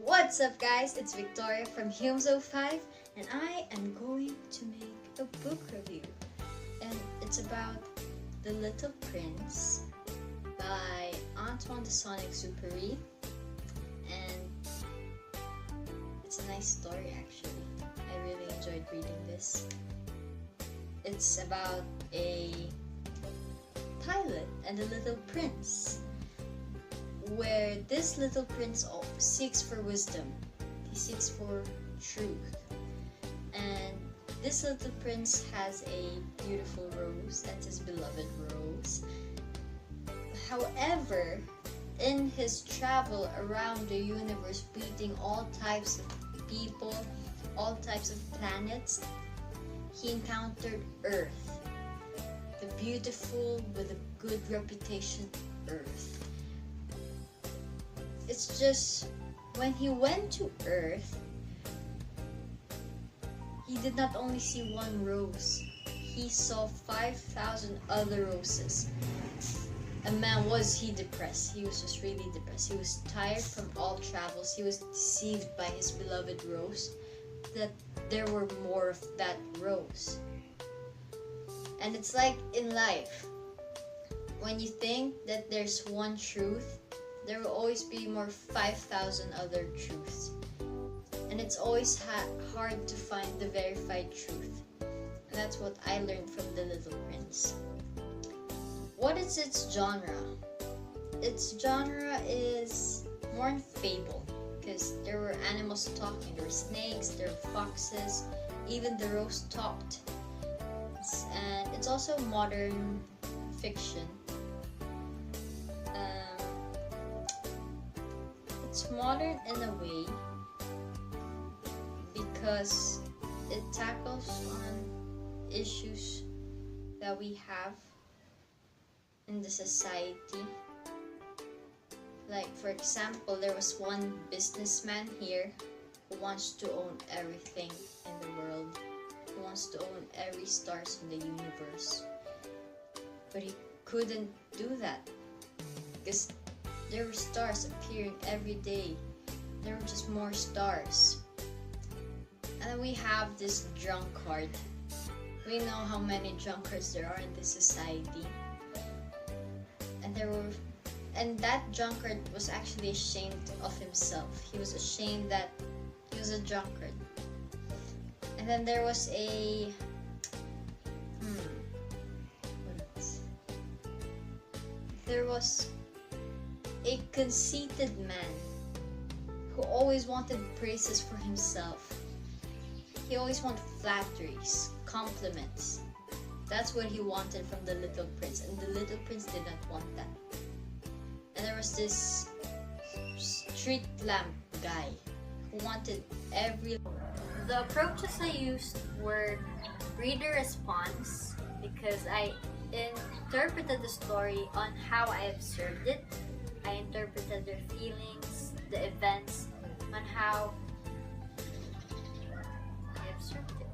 What's up guys, it's Victoria from Humes05 and I am going to make a book review, and it's about The Little Prince by Antoine de Saint-Exupéry, and it's a nice story actually. I really enjoyed reading this. It's about a pilot and a little prince, where this little prince seeks for wisdom. He seeks for truth. And this little prince has a beautiful rose. That's his beloved rose. However, in his travel around the universe, meeting all types of people, all types of planets, he encountered Earth. The beautiful with a good reputation Earth. It's just when he went to Earth, he did not only see one rose, he saw 5,000 other roses. And man, was he depressed. He was just really depressed. He was tired from all travels. He was deceived by his beloved rose, that there were more of that rose. And it's like in life, when you think that there's one truth, there will always be more 5,000 other truths. And it's always hard to find the verified truth. And that's what I learned from The Little Prince. What is its genre? Its genre is more in fable, because there were animals talking. There were snakes, there were foxes, even the rose talked. And it's also modern fiction. It's modern in a way because it tackles on issues that we have in the society. Like, for example, there was one businessman here who wants to own everything in the world. He wants to own every stars in the universe. But he couldn't do that because there were stars appearing every day. There were just more stars. And then we have this drunkard. We know how many drunkards there are in this society. And that drunkard was actually ashamed of himself. He was ashamed that he was a drunkard. And then there was there was a conceited man who always wanted praises for himself. He always wanted flatteries, compliments. That's what he wanted from the little prince, and the little prince did not want that. And there was this street lamp guy who wanted every... The approaches I used were reader response, because I interpreted the story on how I observed it. I interpreted their feelings, the events, on how I observed it.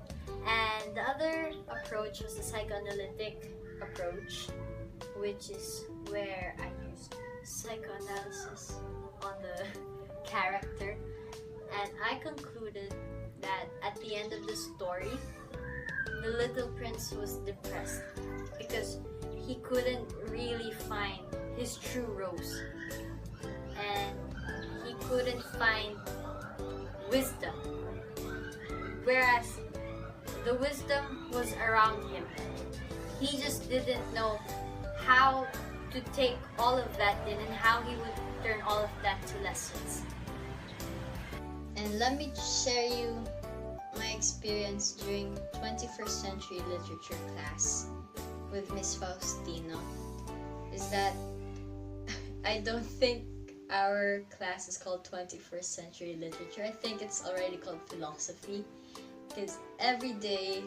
And the other approach was the psychoanalytic approach, which is where I used psychoanalysis on the character. And I concluded that at the end of the story, the little prince was depressed because he couldn't really find his true rose, and he couldn't find wisdom, whereas the wisdom was around him. He just didn't know how to take all of that in and how he would turn all of that to lessons. And let me share you my experience during 21st century literature class with Miss Faustino. Is that I don't think our class is called 21st century literature. I think it's already called philosophy, because every day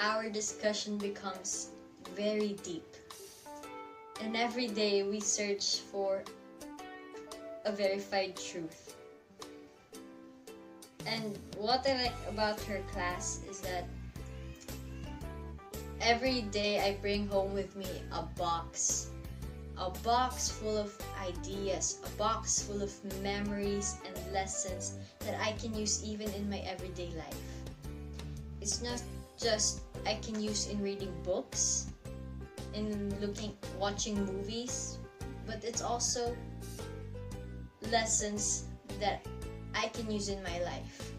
our discussion becomes very deep, and every day we search for a verified truth. And what I like about her class is that every day I bring home with me a box a box full of ideas, a box full of memories and lessons that I can use even in my everyday life. It's not just I can use in reading books, in watching movies, but it's also lessons that I can use in my life.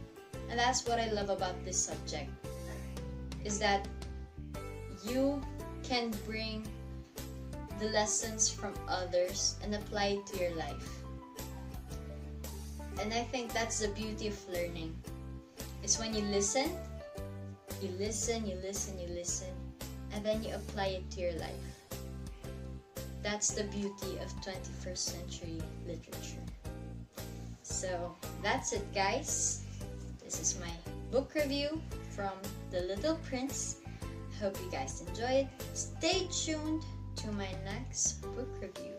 And that's what I love about this subject, is that you can bring the lessons from others and apply it to your life. And I think that's the beauty of learning. It's when you listen, and then you apply it to your life. That's the beauty of 21st century literature. So that's it, guys. This is my book review from The Little Prince. Hope you guys enjoyed. Stay tuned to my next book review.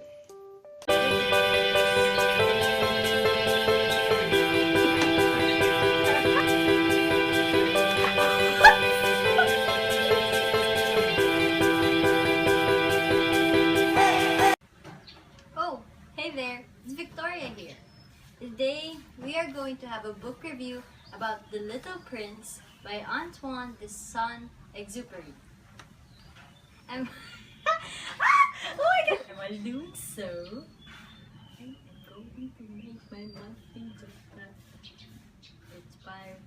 Oh, hey there, it's Victoria here. Today we are going to have a book review about The Little Prince by Antoine de Saint-Exupéry. I'm oh my god! While doing so, I am going to make my monthly journal inspired